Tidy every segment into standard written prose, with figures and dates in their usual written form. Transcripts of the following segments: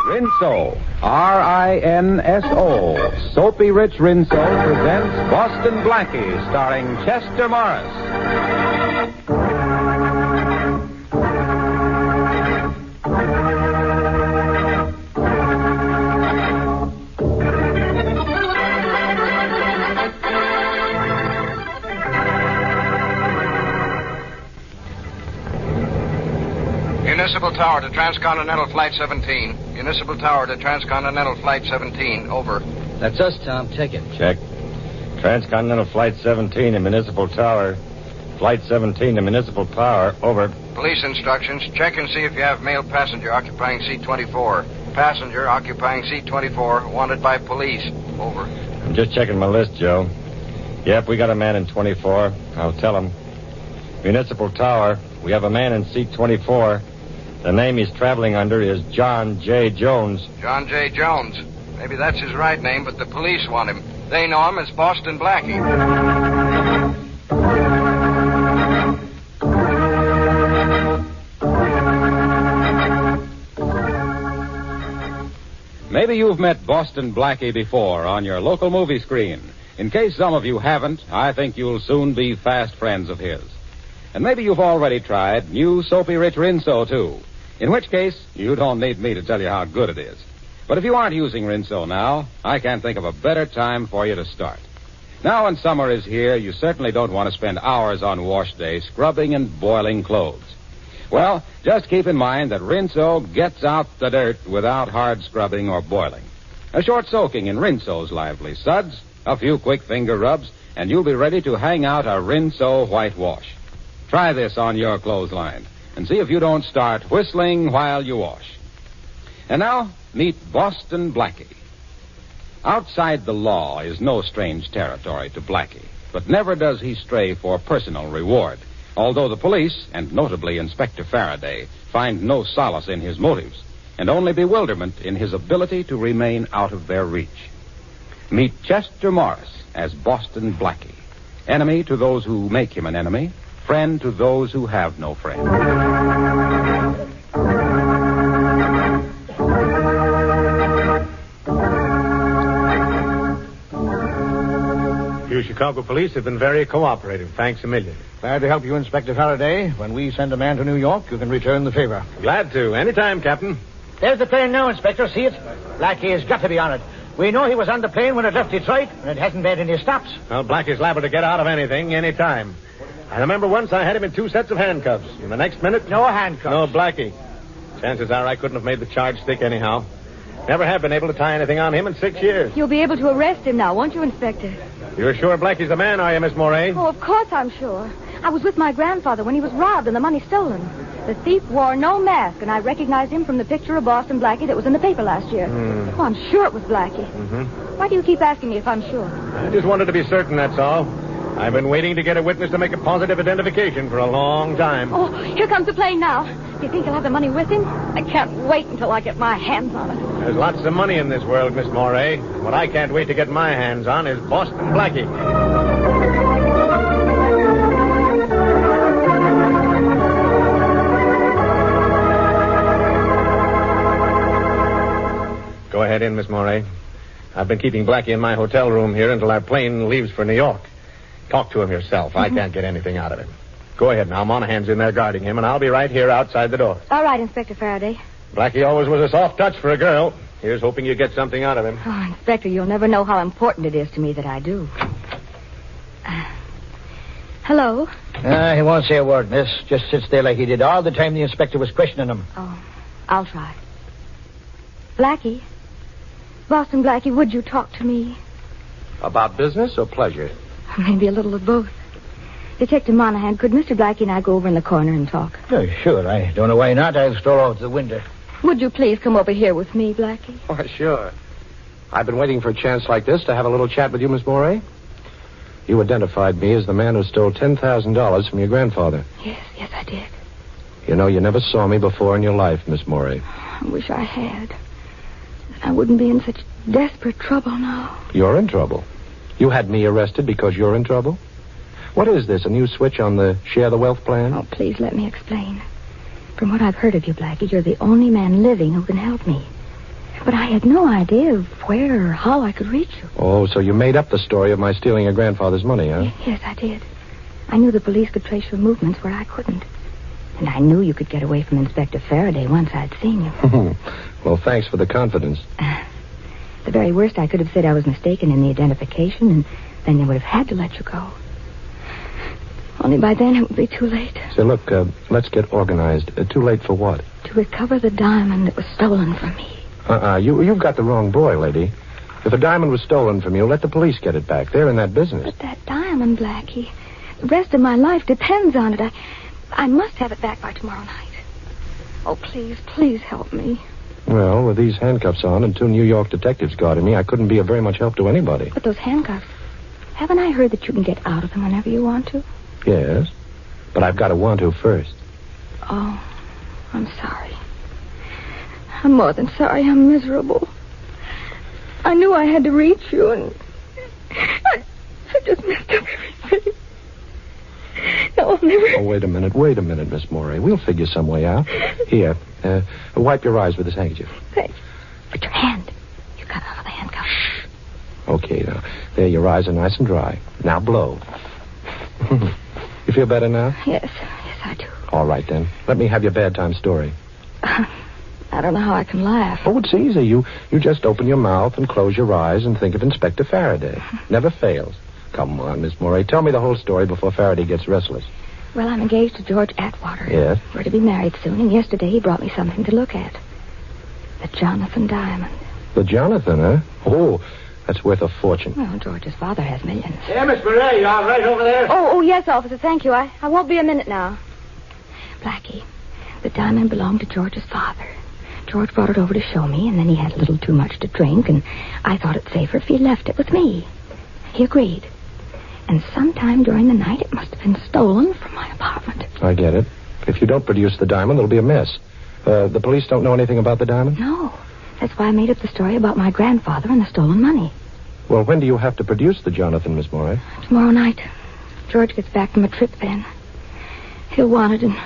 Rinso, R-I-N-S-O, Soapy Rich Rinso presents Boston Blackie, starring Chester Morris. Municipal Tower to Transcontinental Flight 17. Municipal Tower to Transcontinental Flight 17. Over. That's us, Tom. Check it. Check. Transcontinental Flight 17 to Municipal Tower. Flight 17 to Municipal Tower. Over. Police instructions. Check and see if you have male passenger occupying seat 24. Passenger occupying seat 24. Wanted by police. Over. I'm just checking my list, Joe. Yep, we got a man in 24. I'll tell him. Municipal Tower. We have a man in seat 24. The name he's traveling under is John J. Jones. John J. Jones. Maybe that's his right name, but the police want him. They know him as Boston Blackie. Maybe you've met Boston Blackie before on your local movie screen. In case some of you haven't, I think you'll soon be fast friends of his. And maybe you've already tried new Soapy Rich Rinso, too. In which case, you don't need me to tell you how good it is. But if you aren't using Rinso now, I can't think of a better time for you to start. Now when summer is here, you certainly don't want to spend hours on wash day scrubbing and boiling clothes. Well, just keep in mind that Rinso gets out the dirt without hard scrubbing or boiling. A short soaking in Rinso's lively suds, a few quick finger rubs, and you'll be ready to hang out a Rinso whitewash. Try this on your clothesline and see if you don't start whistling while you wash. And now, meet Boston Blackie. Outside the law is no strange territory to Blackie, but never does he stray for personal reward, although the police, and notably Inspector Faraday, find no solace in his motives, and only bewilderment in his ability to remain out of their reach. Meet Chester Morris as Boston Blackie, enemy to those who make him an enemy, friend to those who have no friend. You Chicago police have been very cooperative. Thanks a million. Glad to help you, Inspector Faraday. When we send a man to New York, you can return the favor. Glad to. Anytime, Captain. There's the plane now, Inspector. See it? Blackie has got to be on it. We know he was on the plane when it left Detroit, and it hasn't made any stops. Well, Blackie's liable to get out of anything, anytime. I remember once I had him in 2 sets of handcuffs. In the next minute... No handcuffs. No, Blackie. Chances are I couldn't have made the charge stick anyhow. Never have been able to tie anything on him in 6 years. You'll be able to arrest him now, won't you, Inspector? You're sure Blackie's the man, are you, Miss Moray? Oh, of course I'm sure. I was with my grandfather when he was robbed and the money stolen. The thief wore no mask, and I recognized him from the picture of Boston Blackie that was in the paper last year. Oh, I'm sure it was Blackie. Mm-hmm. Why do you keep asking me if I'm sure? I just wanted to be certain, that's all. I've been waiting to get a witness to make a positive identification for a long time. Oh, here comes the plane now. Do you think he'll have the money with him? I can't wait until I get my hands on it. There's lots of money in this world, Miss Moray. What I can't wait to get my hands on is Boston Blackie. Go ahead in, Miss Moray. I've been keeping Blackie in my hotel room here until our plane leaves for New York. Talk to him yourself. I can't get anything out of him. Go ahead now. Monahan's in there guarding him, and I'll be right here outside the door. All right, Inspector Faraday. Blackie always was a soft touch for a girl. Here's hoping you get something out of him. Oh, Inspector, you'll never know how important it is to me that I do. Hello? He won't say a word, miss. Just sits there like he did all the time the inspector was questioning him. Oh, I'll try. Blackie? Boston Blackie, would you talk to me? About business or pleasure? Maybe a little of both. Detective Monahan, could Mr. Blackie and I go over in the corner and talk? Oh, sure. I don't know why not. I'll stroll out the window. Would you please come over here with me, Blackie? Oh, sure. I've been waiting for a chance like this to have a little chat with you, Miss Moray. You identified me as the man who stole $10,000 from your grandfather. Yes, I did. You know, you never saw me before in your life, Miss Moray. I wish I had. I wouldn't be in such desperate trouble now. You're in trouble? You had me arrested because you're in trouble? What is this, a new switch on the Share the Wealth plan? Oh, please let me explain. From what I've heard of you, Blackie, you're the only man living who can help me. But I had no idea of where or how I could reach you. Oh, so you made up the story of my stealing your grandfather's money, huh? Yes, I did. I knew the police could trace your movements where I couldn't. And I knew you could get away from Inspector Faraday once I'd seen you. Well, thanks for the confidence. The very worst, I could have said I was mistaken in the identification, and then they would have had to let you go. Only by then it would be too late. Say, look, let's get organized. Too late for what? To recover the diamond that was stolen from me. You've got the wrong boy, lady. If a diamond was stolen from you, let the police get it back. They're in that business. But that diamond, Blackie, the rest of my life depends on it. I must have it back by tomorrow night. Oh, please help me. Well, with these handcuffs on and 2 New York detectives guarding me, I couldn't be of very much help to anybody. But those handcuffs, haven't I heard that you can get out of them whenever you want to? Yes, but I've got to want to first. Oh, I'm sorry. I'm more than sorry. I'm miserable. I knew I had to reach you, and I just messed up everything. No, I'll never... Oh, wait a minute, Miss Morey. We'll figure some way out. Here, wipe your eyes with this handkerchief. Thanks. But your hand. You got out of the handcuffs. Shh. Okay, now. There, your eyes are nice and dry. Now blow. You feel better now? Yes, I do. All right, then. Let me have your bad time story. I don't know how I can laugh. Oh, it's easy. You just open your mouth and close your eyes and think of Inspector Faraday. Never fails. Come on, Miss Morey. Tell me the whole story before Faraday gets restless. Well, I'm engaged to George Atwater. Yes? We're to be married soon, and yesterday he brought me something to look at. The Jonathan Diamond. The Jonathan, huh? Oh, that's worth a fortune. Well, George's father has millions. Yeah, Miss Murray, you all right over there? Oh, yes, officer, thank you. I won't be a minute now. Blackie, the diamond belonged to George's father. George brought it over to show me, and then he had a little too much to drink, and I thought it safer if he left it with me. He agreed. And sometime during the night, it must have been stolen from my apartment. I get it. If you don't produce the diamond, it'll be a mess. The police don't know anything about the diamond? No. That's why I made up the story about my grandfather and the stolen money. Well, when do you have to produce the Jonathan, Miss Morey? Tomorrow night. George gets back from a trip then. He'll want it and...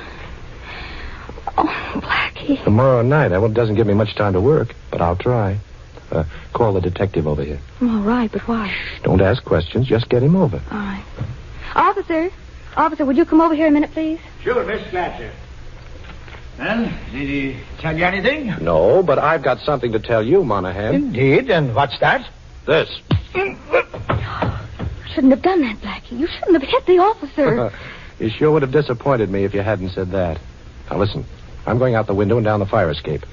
Oh, Blackie. Tomorrow night? Well, it doesn't give me much time to work, but I'll try. Call the detective over here. All right, but why? Don't ask questions. Just get him over. All right. Officer, would you come over here a minute, please? Sure, Miss Fletcher. Well, did he tell you anything? No, but I've got something to tell you, Monahan. Indeed, and what's that? This. Shouldn't have done that, Blackie. You shouldn't have hit the officer. You sure would have disappointed me if you hadn't said that. Now, listen. I'm going out the window and down the fire escape.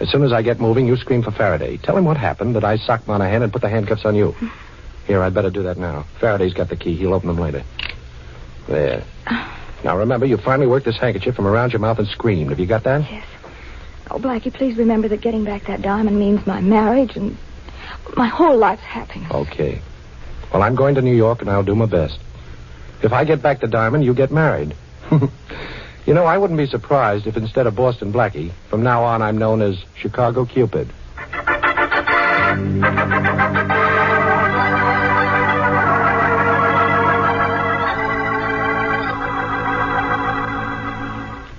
As soon as I get moving, you scream for Faraday. Tell him what happened, that I socked Monahan and put the handcuffs on you. Here, I'd better do that now. Faraday's got the key. He'll open them later. There. Now, remember, you finally worked this handkerchief from around your mouth and screamed. Have you got that? Yes. Oh, Blackie, please remember that getting back that diamond means my marriage and my whole life's happiness. Okay. Well, I'm going to New York, and I'll do my best. If I get back the diamond, you get married. You know, I wouldn't be surprised if instead of Boston Blackie, from now on I'm known as Chicago Cupid.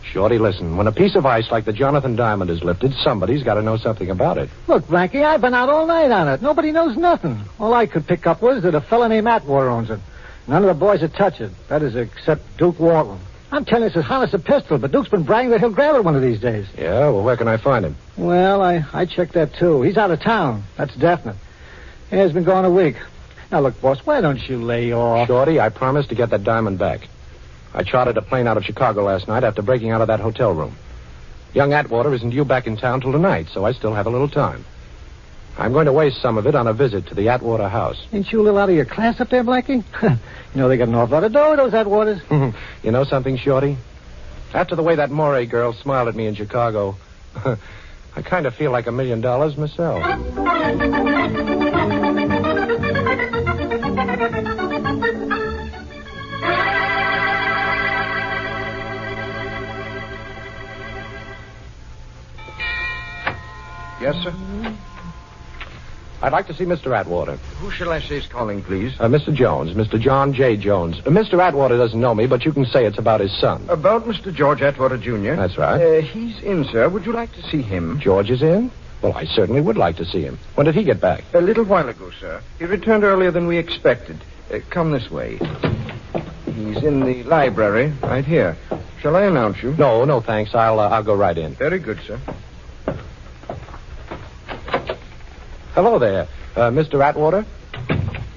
Shorty, listen. When a piece of ice like the Jonathan Diamond is lifted, somebody's got to know something about it. Look, Blackie, I've been out all night on it. Nobody knows nothing. All I could pick up was that a fella named Atwater owns it. None of the boys would touch it. That is, except Duke Walton. I'm telling you, it's as hot as a pistol, but Duke's been bragging that he'll grab it one of these days. Yeah? Well, where can I find him? Well, I checked that, too. He's out of town. That's definite. Yeah, he's been gone a week. Now, look, boss, why don't you lay off? Shorty, I promised to get that diamond back. I chartered a plane out of Chicago last night after breaking out of that hotel room. Young Atwater isn't due back in town till tonight, so I still have a little time. I'm going to waste some of it on a visit to the Atwater house. Ain't you a little out of your class up there, Blackie? You know they got an awful lot of dough, those Atwaters. You know something, Shorty? After the way that Morey girl smiled at me in Chicago, I kind of feel like $1 million myself. Yes, sir? I'd like to see Mr. Atwater. Who shall I say is calling, please? Mr. Jones, Mr. John J. Jones. Mr. Atwater doesn't know me, but you can say it's about his son. About Mr. George Atwater, Jr.? That's right. He's in, sir. Would you like to see him? George is in? Well, I certainly would like to see him. When did he get back? A little while ago, sir. He returned earlier than we expected. Come this way. He's in the library, right here. Shall I announce you? No, thanks. I'll go right in. Very good, sir. Hello there. Mr. Atwater?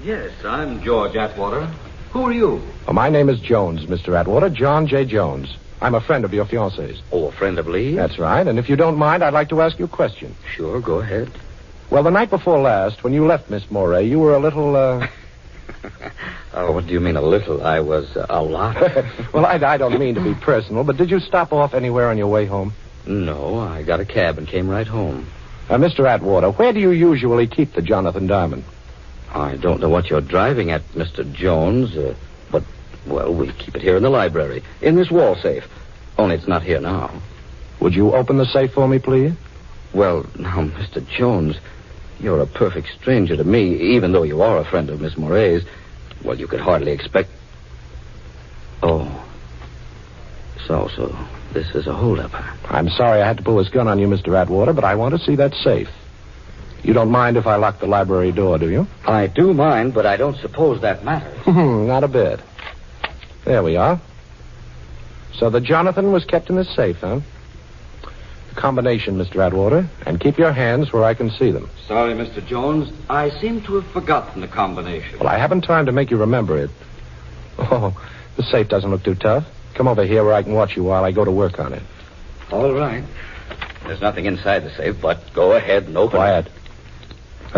Yes, I'm George Atwater. Who are you? Oh, my name is Jones, Mr. Atwater. John J. Jones. I'm a friend of your fiancée's. Oh, a friend of Lee? That's right. And if you don't mind, I'd like to ask you a question. Sure, go ahead. Well, the night before last, when you left Miss Moray, you were a little, Oh, what do you mean, a little? I was a lot. Well, I don't mean to be personal, but did you stop off anywhere on your way home? No, I got a cab and came right home. Mr. Atwater, where do you usually keep the Jonathan Diamond? I don't know what you're driving at, Mr. Jones, but, well, we keep it here in the library, in this wall safe. Only it's not here now. Would you open the safe for me, please? Well, now, Mr. Jones, you're a perfect stranger to me, even though you are a friend of Miss Moray's. Well, you could hardly expect... Oh. So this is a holdup. I'm sorry I had to pull this gun on you, Mr. Atwater, but I want to see that safe. You don't mind if I lock the library door, do you? I do mind, but I don't suppose that matters. Not a bit. There we are. So the Jonathan was kept in this safe, huh? The combination, Mr. Atwater, and keep your hands where I can see them. Sorry, Mr. Jones. I seem to have forgotten the combination. Well, I haven't time to make you remember it. Oh, the safe doesn't look too tough. Come over here where I can watch you while I go to work on it. All right. There's nothing inside the safe, but go ahead and open Quiet.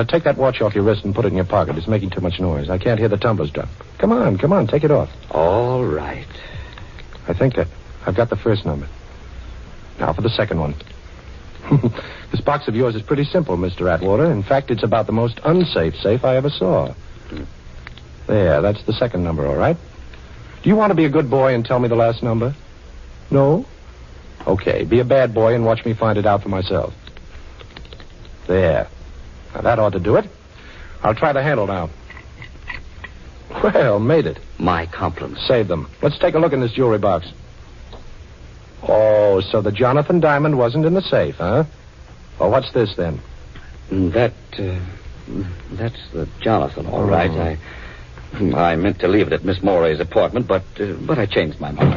Take that watch off your wrist and put it in your pocket. It's making too much noise. I can't hear the tumblers drop. Come on, take it off. All right. I think I've got the first number. Now for the second one. This box of yours is pretty simple, Mr. Atwater. In fact, it's about the most unsafe safe I ever saw. There, that's the second number, all right? Do you want to be a good boy and tell me the last number? No? Okay, be a bad boy and watch me find it out for myself. There. Now, that ought to do it. I'll try the handle now. Well, made it. My compliments. Save them. Let's take a look in this jewelry box. Oh, so the Jonathan Diamond wasn't in the safe, huh? Well, what's this, then? That's the Jonathan, all right. I meant to leave it at Miss Moray's apartment, but I changed my mind.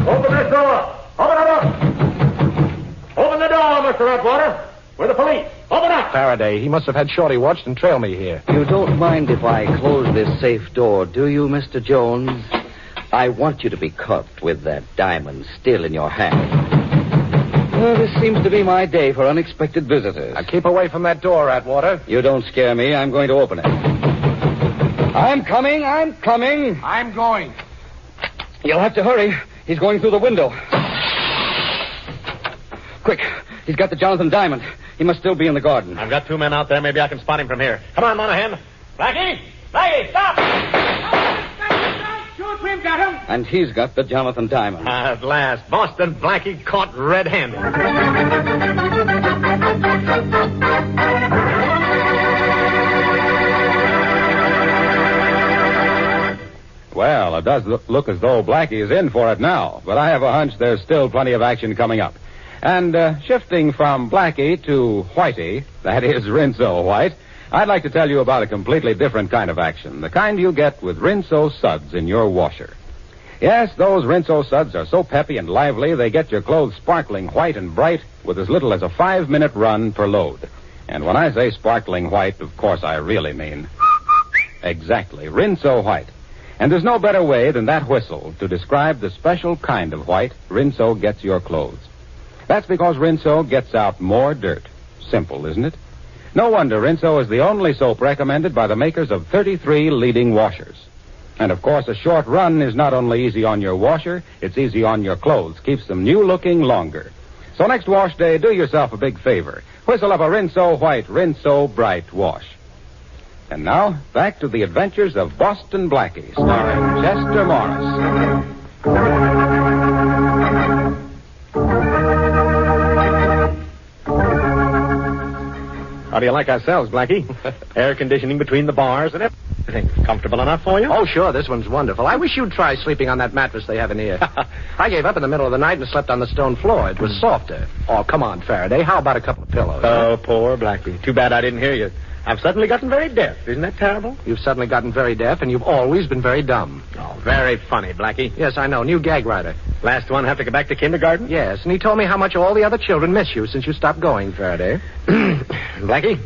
Open this door! Open it up! Open the door, Mr. Atwater! We're the police. Open up! Faraday, he must have had Shorty watched and trail me here. You don't mind if I close this safe door, do you, Mr. Jones? I want you to be caught with that diamond still in your hand. Well, this seems to be my day for unexpected visitors. Now, keep away from that door, Atwater. You don't scare me. I'm going to open it. I'm coming. I'm going. You'll have to hurry. He's going through the window. Quick. He's got the Jonathan Diamond. He must still be in the garden. I've got 2 men out there. Maybe I can spot him from here. Come on, Monahan. Blackie! Blackie, stop! Shoot him, got him. And he's got the Jonathan Diamond. At last, Boston Blackie caught red-handed. Well, it does look as though Blackie is in for it now, but I have a hunch there's still plenty of action coming up. And shifting from Blackie to Whitey, that is Rinso White, I'd like to tell you about a completely different kind of action, the kind you get with Rinso suds in your washer. Yes, those Rinso suds are so peppy and lively, they get your clothes sparkling white and bright with as little as a 5-minute run per load. And when I say sparkling white, of course I really mean exactly, Rinso White. And there's no better way than that whistle to describe the special kind of white Rinso gets your clothes. That's because Rinso gets out more dirt. Simple, isn't it? No wonder Rinso is the only soap recommended by the makers of 33 leading washers. And, of course, a short run is not only easy on your washer, it's easy on your clothes. Keeps them new-looking longer. So next wash day, do yourself a big favor. Whistle up a Rinso White, Rinso Bright wash. And now, back to the adventures of Boston Blackie, starring Chester Morris. How do you like ourselves, Blackie? Air conditioning between the bars and everything. You think it's comfortable enough for you? Oh, sure, this one's wonderful. I wish you'd try sleeping on that mattress they have in here. I gave up in the middle of the night and slept on the stone floor. It was softer. Oh, come on, Faraday. How about a couple of pillows? Oh, poor Blackie. Too bad I didn't hear you. I've suddenly gotten very deaf. Isn't that terrible? You've suddenly gotten very deaf, and you've always been very dumb. Oh, very funny, Blackie. Yes, I know. New gag writer. Last one have to go back to kindergarten? Yes, and he told me how much all the other children miss you since you stopped going, Faraday. Blackie,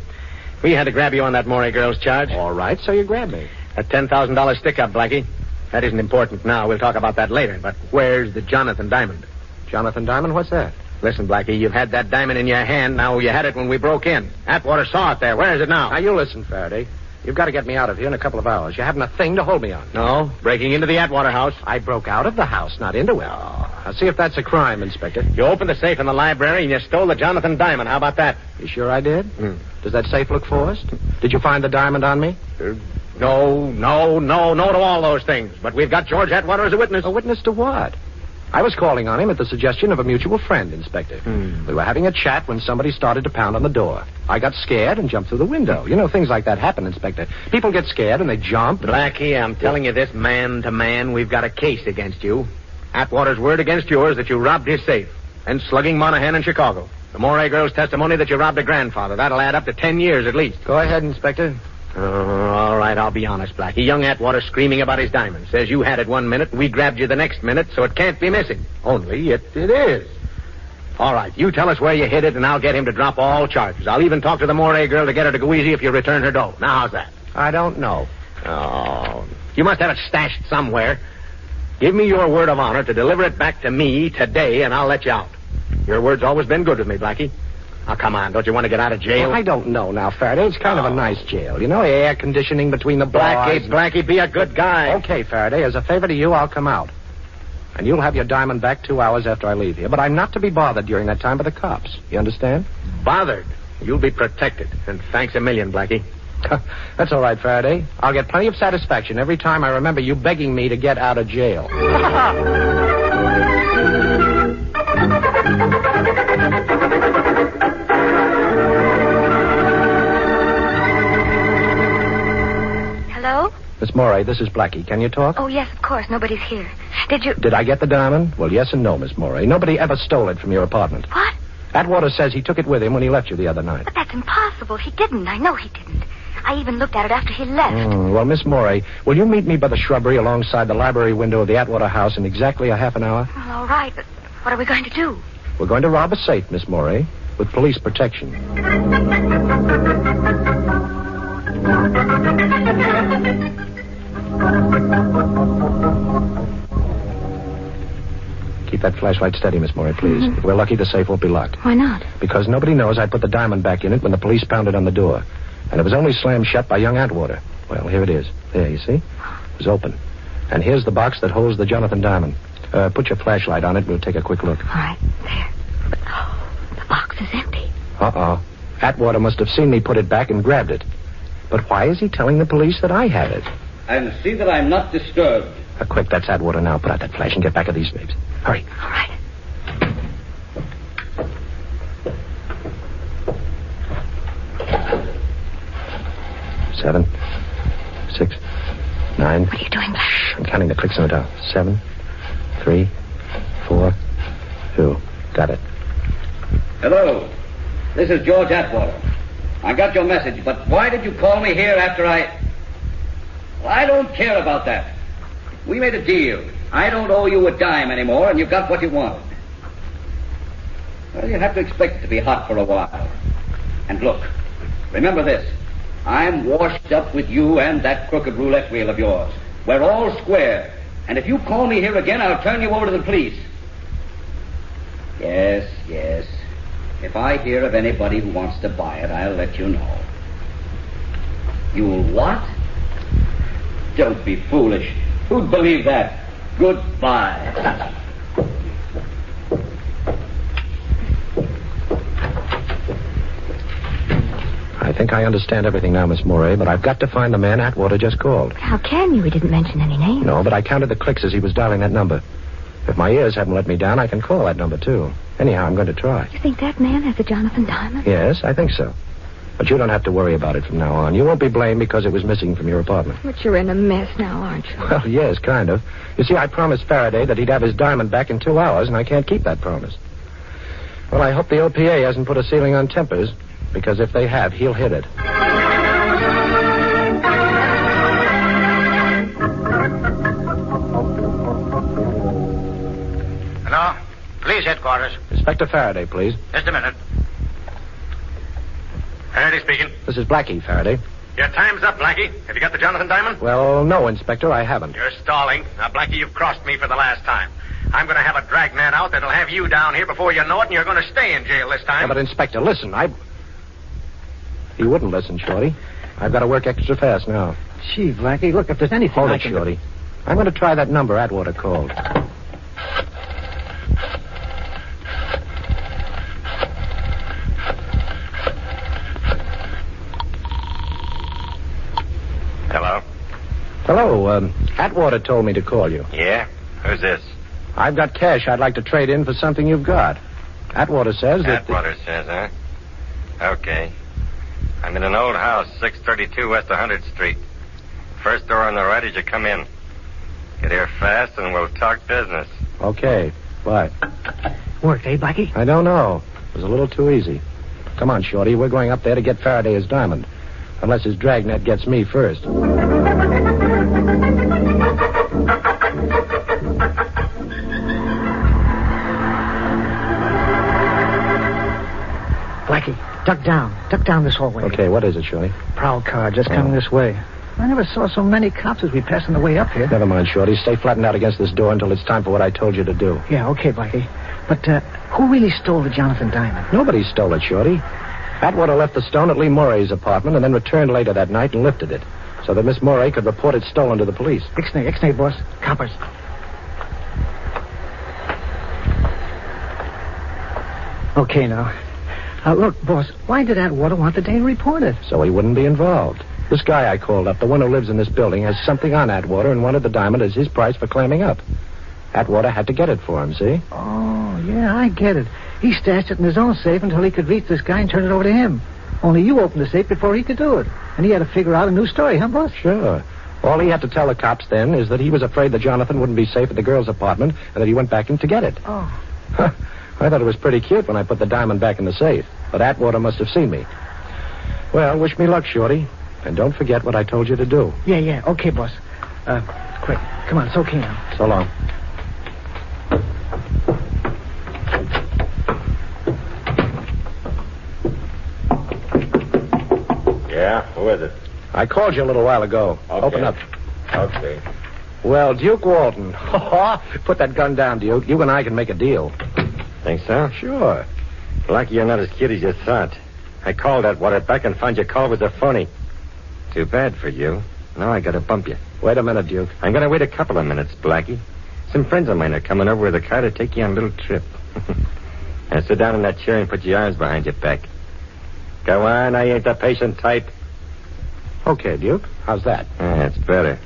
we had to grab you on that Morey girl's charge. All right, so you grabbed me. A $10,000 stick-up, Blackie. That isn't important now. We'll talk about that later. But where's the Jonathan Diamond? Jonathan Diamond? What's that? Listen, Blackie, you've had that diamond in your hand. Now you had it when we broke in. Atwater saw it there. Where is it now? Now, you listen, Faraday. You've got to get me out of here in a couple of hours. You haven't a thing to hold me on. No, breaking into the Atwater house. I broke out of the house, not into it. I'll see if that's a crime, Inspector. You opened the safe in the library and you stole the Jonathan Diamond. How about that? You sure I did? Does that safe look forced? Did you find the diamond on me? No to all those things. But we've got George Atwater as a witness. A witness to what? I was calling on him at the suggestion of a mutual friend, Inspector. We were having a chat when somebody started to pound on the door. I got scared and jumped through the window. You know, things like that happen, Inspector. People get scared and they jump. Blackie, I'm telling you this man to man, we've got a case against you. Atwater's word against yours that you robbed his safe. And slugging Monahan in Chicago. The Morey girl's testimony that you robbed a grandfather. That'll add up to 10 years at least. Go ahead, Inspector. All right, I'll be honest, Blackie. Young Atwater screaming about his diamond. Says you had it 1 minute, and we grabbed you the next minute, so it can't be missing. Only it is. All right, you tell us where you hid it, and I'll get him to drop all charges. I'll even talk to the Morey girl to get her to go easy if you return her dough. Now, how's that? I don't know. Oh, you must have it stashed somewhere. Give me your word of honor to deliver it back to me today, and I'll let you out. Your word's always been good with me, Blackie. Now, come on. Don't you want to get out of jail? Well, I don't know now, Faraday. It's kind of a nice jail. You know, air conditioning between the bars. Blackie, be a good guy. Okay, Faraday. As a favor to you, I'll come out. And you'll have your diamond back 2 hours after I leave here. But I'm not to be bothered during that time by the cops. You understand? Bothered? You'll be protected. And thanks a million, Blackie. That's all right, Faraday. I'll get plenty of satisfaction every time I remember you begging me to get out of jail. Hello? Miss Morey, this is Blackie. Can you talk? Oh, yes, of course. Nobody's here. Did I get the diamond? Well, yes and no, Miss Morey. Nobody ever stole it from your apartment. What? Atwater says he took it with him when he left you the other night. But that's impossible. He didn't. I know he didn't. I even looked at it after he left. Well, Miss Morey, will you meet me by the shrubbery alongside the library window of the Atwater house in exactly a half an hour? Well, all right, but what are we going to do? We're going to rob a safe, Miss Morey, with police protection. Keep that flashlight steady, Miss Morey, please. If we're lucky, the safe won't be locked. Why not? Because nobody knows I put the diamond back in it when the police pounded on the door. And it was only slammed shut by young Atwater. Well, here it is. There, you see? It was open. And here's the box that holds the Jonathan Diamond. Put your flashlight on it. We'll take a quick look. All right, there. But, the box is empty. Uh-oh. Atwater must have seen me put it back and grabbed it. But why is he telling the police that I had it? And see that I'm not disturbed. Quick, that's Atwater now. Put out that flash and get back at these babes. Hurry. All right. Seven, 6, 9. What are you doing, Black? I'm counting the clicks on the dial. 7, 3, 4, 2. Got it. Hello. This is George Atwater. I got your message, but why did you call me here after I... Well, I don't care about that. We made a deal. I don't owe you a dime anymore, and you got what you wanted. Well, you have to expect it to be hot for a while. And look, remember this. I'm washed up with you and that crooked roulette wheel of yours. We're all square. And if you call me here again, I'll turn you over to the police. Yes. If I hear of anybody who wants to buy it, I'll let you know. You'll what? Don't be foolish. Who'd believe that? Goodbye. I think I understand everything now, Miss Morey, but I've got to find the man Atwater just called. How can you? He didn't mention any name. No, but I counted the clicks as he was dialing that number. If my ears haven't let me down, I can call that number, too. Anyhow, I'm going to try. You think that man has a Jonathan Diamond? Yes, I think so. But you don't have to worry about it from now on. You won't be blamed because it was missing from your apartment. But you're in a mess now, aren't you? Well, yes, kind of. You see, I promised Faraday that he'd have his diamond back in 2 hours, and I can't keep that promise. Well, I hope the OPA hasn't put a ceiling on tempers, because if they have, he'll hit it. Hello? Police headquarters. Inspector Faraday, please. Just a minute. Faraday speaking. This is Blackie, Faraday. Your time's up, Blackie. Have you got the Jonathan Diamond? Well, no, Inspector, I haven't. You're stalling. Now, Blackie, you've crossed me for the last time. I'm going to have a dragnet out that'll have you down here before you know it, and you're going to stay in jail this time. Yeah, but, Inspector, listen, He wouldn't listen, Shorty. I've got to work extra fast now. Gee, Blackie, look, if there's anything Hold I it, can Shorty. I'm going to try that number Atwater called. Hello? Hello, Atwater told me to call you. Yeah? Who's this? I've got cash I'd like to trade in for something you've got. Atwater says that... Atwater says, huh? Okay. I'm in an old house, 632 West 100th Street. First door on the right as you come in. Get here fast and we'll talk business. Okay, bye. Worked, eh, Blackie? I don't know. It was a little too easy. Come on, Shorty. We're going up there to get Faraday his diamond. Unless his dragnet gets me first. Blackie, duck down. Duck down this hallway. Okay, what is it, Shorty? Prowl car just coming this way. I never saw so many cops as we passed on the way up here. Never mind, Shorty. Stay flattened out against this door until it's time for what I told you to do. Yeah, okay, Blackie. But who really stole the Jonathan Diamond? Nobody stole it, Shorty. Atwater left the stone at Lee Moray's apartment and then returned later that night and lifted it so that Miss Moray could report it stolen to the police. Ixnay, boss. Coppers. Okay, now. Look, boss, why did Atwater want the Dane reported? So he wouldn't be involved. This guy I called up, the one who lives in this building, has something on Atwater and wanted the diamond as his price for clamming up. Atwater had to get it for him, see? Oh, yeah, I get it. He stashed it in his own safe until he could reach this guy and turn it over to him. Only you opened the safe before he could do it. And he had to figure out a new story, huh, boss? Sure. All he had to tell the cops then is that he was afraid that Jonathan wouldn't be safe at the girl's apartment and that he went back in to get it. Oh. I thought it was pretty cute when I put the diamond back in the safe. But Atwater must have seen me. Well, wish me luck, Shorty. And don't forget what I told you to do. Yeah. Okay, boss. Quick. Come on, it's okay now. So long. Yeah? Who is it? I called you a little while ago. Okay. Open up. Okay. Well, Duke Walton. Put that gun down, Duke. You and I can make a deal. Think so? Sure. Lucky you're not as cute as you thought. I called Atwater back and found your call was a phony. Too bad for you. Now I gotta bump you. Wait a minute, Duke. I'm gonna wait a couple of minutes, Blackie. Some friends of mine are coming over with a car to take you on a little trip. Now sit down in that chair and put your arms behind your back. Go on, I ain't the patient type. Okay, Duke. How's that? That's better.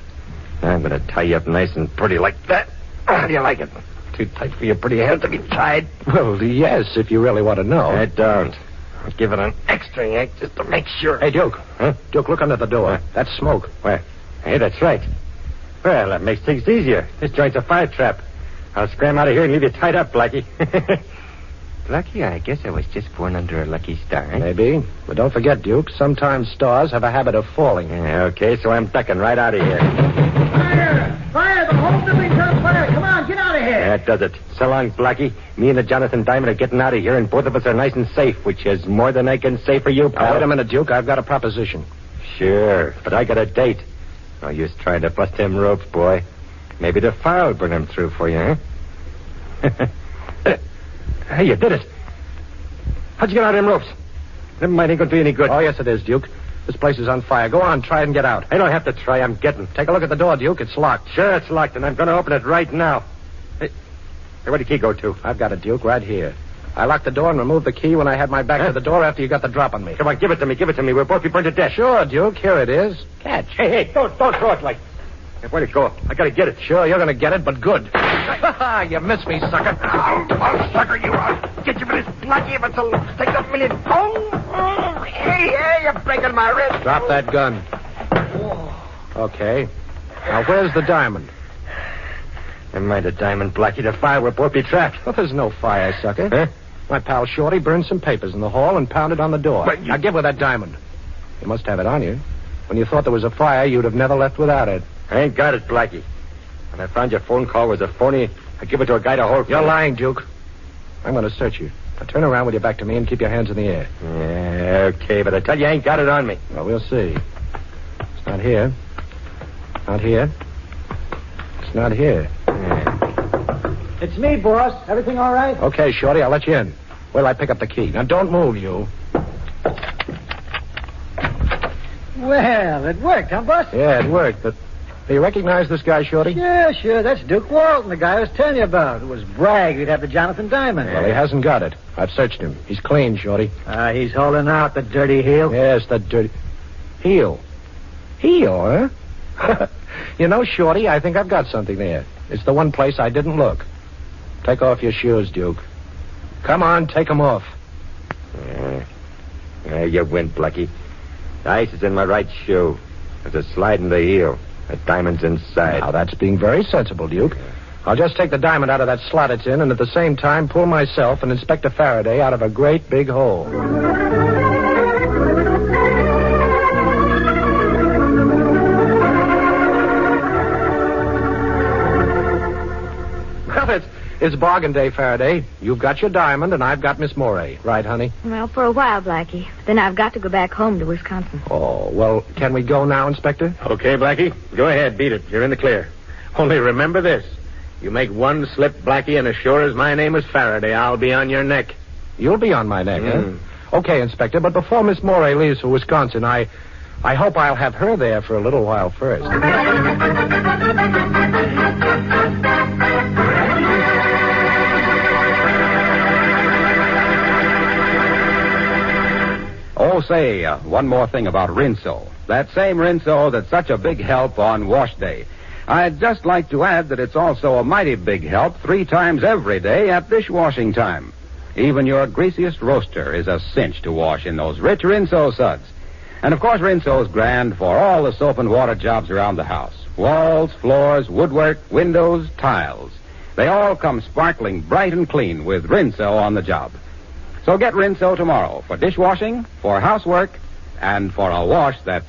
Now I'm gonna tie you up nice and pretty like that. How do you like it? Too tight for your pretty hair to be tied? Well, yes, if you really want to know. I don't. I'll give it an extra yank just to make sure. Hey, Duke. Huh? Duke, look under the door. What? That's smoke. Where? Hey, that's right. Well, that makes things easier. This joint's a fire trap. I'll scram out of here and leave you tied up, Blackie. Blackie, I guess I was just born under a lucky star, eh? Maybe. But don't forget, Duke, sometimes stars have a habit of falling. Yeah, okay, so I'm ducking right out of here. Fire! The whole building's on fire! Come on, get out of here! That does it. So long, Blackie. Me and the Jonathan Diamond are getting out of here, and both of us are nice and safe, which is more than I can say for you, pal. Now, wait a minute, Duke. I've got a proposition. Sure, but I got a date. No use trying to bust them ropes, boy. Maybe the fire will bring them through for you, huh? Hey, you did it. How'd you get out of them ropes? Never mind, ain't gonna do you any good. Oh, yes, it is, Duke. This place is on fire. Go on, try and get out. I don't have to try, I'm getting. Take a look at the door, Duke. It's locked. Sure, it's locked, and I'm gonna open it right now. Hey, where'd the key go to? I've got it, Duke, right here. I locked the door and removed the key when I had my back to the door after you got the drop on me. Come on, give it to me. We'll both be burned to death. Sure, Duke. Here it is. Catch. Hey, don't throw it like... Hey, where'd it go? I gotta get it. Sure, you're gonna get it, but good. You missed me, sucker. I'll sucker you. I'll get you for this Blackie if it's a take a million. Oh, hey. you're breaking my wrist. Drop that gun. Okay. Now, where's the diamond? Never mind the diamond, Blackie. The fire will both be trapped. Well, there's no fire, sucker. Huh? My pal Shorty burned some papers in the hall and pounded on the door. But you- Now, give her that diamond. You must have it on you. When you thought there was a fire, you'd have never left without it. I ain't got it, Blackie. When I found your phone call was a phony, I give it to a guy to hold. You're lying, Duke. I'm going to search you. Now, turn around with your back to me and keep your hands in the air. Yeah, okay, but I tell you, I ain't got it on me. Well, we'll see. It's not here. Not here. It's not here. It's me, boss. Everything all right? Okay, Shorty, I'll let you in. Wait till I pick up the key. Now, don't move, you. Well, it worked, huh, boss? Yeah, it worked, but do you recognize this guy, Shorty? Yeah, sure. That's Duke Walton, the guy I was telling you about. It was bragged he'd have the Jonathan Diamond. Well, he hasn't got it. I've searched him. He's clean, Shorty. He's holding out, the dirty heel. Yes, the dirty... Heel. Heel, huh? You know, Shorty, I think I've got something there. It's the one place I didn't look. Take off your shoes, Duke. Come on, take them off. Yeah, you win, Blackie. The ice is in my right shoe. There's a slide in the heel. The diamond's inside. Now, that's being very sensible, Duke. I'll just take the diamond out of that slot it's in and at the same time pull myself and Inspector Faraday out of a great big hole. Well, it's bargain day, Faraday. You've got your diamond and I've got Miss Morey. Right, honey? Well, for a while, Blackie. Then I've got to go back home to Wisconsin. Oh, well, can we go now, Inspector? Okay, Blackie. Go ahead, beat it. You're in the clear. Only remember this. You make one slip, Blackie, and as sure as my name is Faraday, I'll be on your neck. You'll be on my neck, huh? Okay, Inspector, but before Miss Morey leaves for Wisconsin, I hope I'll have her there for a little while first. Oh, say, one more thing about Rinso. That same Rinso that's such a big help on wash day. I'd just like to add that it's also a mighty big help 3 times every day at dishwashing time. Even your greasiest roaster is a cinch to wash in those rich Rinso suds. And, of course, Rinso's grand for all the soap and water jobs around the house. Walls, floors, woodwork, windows, tiles. They all come sparkling bright and clean with Rinso on the job. So get Rinso tomorrow for dishwashing, for housework, and for a wash that's...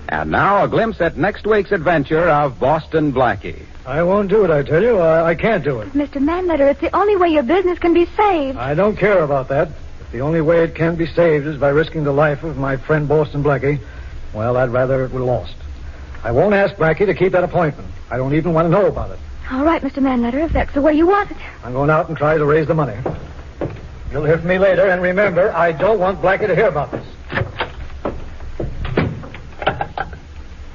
And now a glimpse at next week's adventure of Boston Blackie. I won't do it, I tell you. I can't do it. Mr. Manletter, it's the only way your business can be saved. I don't care about that. If the only way it can be saved is by risking the life of my friend Boston Blackie, well, I'd rather it were lost. I won't ask Blackie to keep that appointment. I don't even want to know about it. All right, Mr. Manletter, if that's the way you want it. I'm going out and try to raise the money. You'll hear from me later, and remember, I don't want Blackie to hear about this.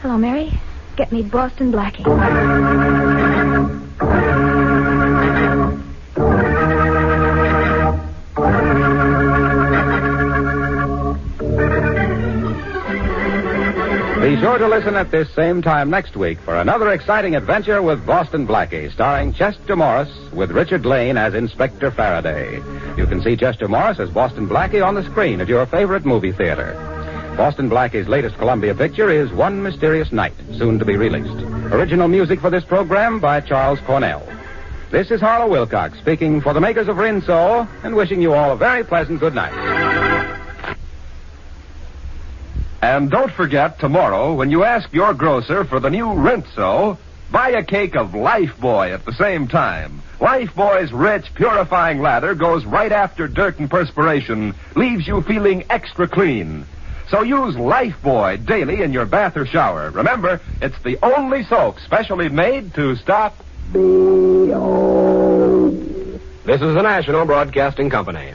Hello, Mary. Get me Boston Blackie. Be sure to listen at this same time next week for another exciting adventure with Boston Blackie, starring Chester Morris with Richard Lane as Inspector Faraday. You can see Chester Morris as Boston Blackie on the screen at your favorite movie theater. Boston Blackie's latest Columbia picture is One Mysterious Night, soon to be released. Original music for this program by Charles Cornell. This is Harlow Wilcox speaking for the makers of Rinso and wishing you all a very pleasant good night. And don't forget, tomorrow, when you ask your grocer for the new Rinso, buy a cake of Lifebuoy at the same time. Lifebuoy's rich, purifying lather goes right after dirt and perspiration, leaves you feeling extra clean. So use Lifebuoy daily in your bath or shower. Remember, it's the only soap specially made to stop... This is the National Broadcasting Company.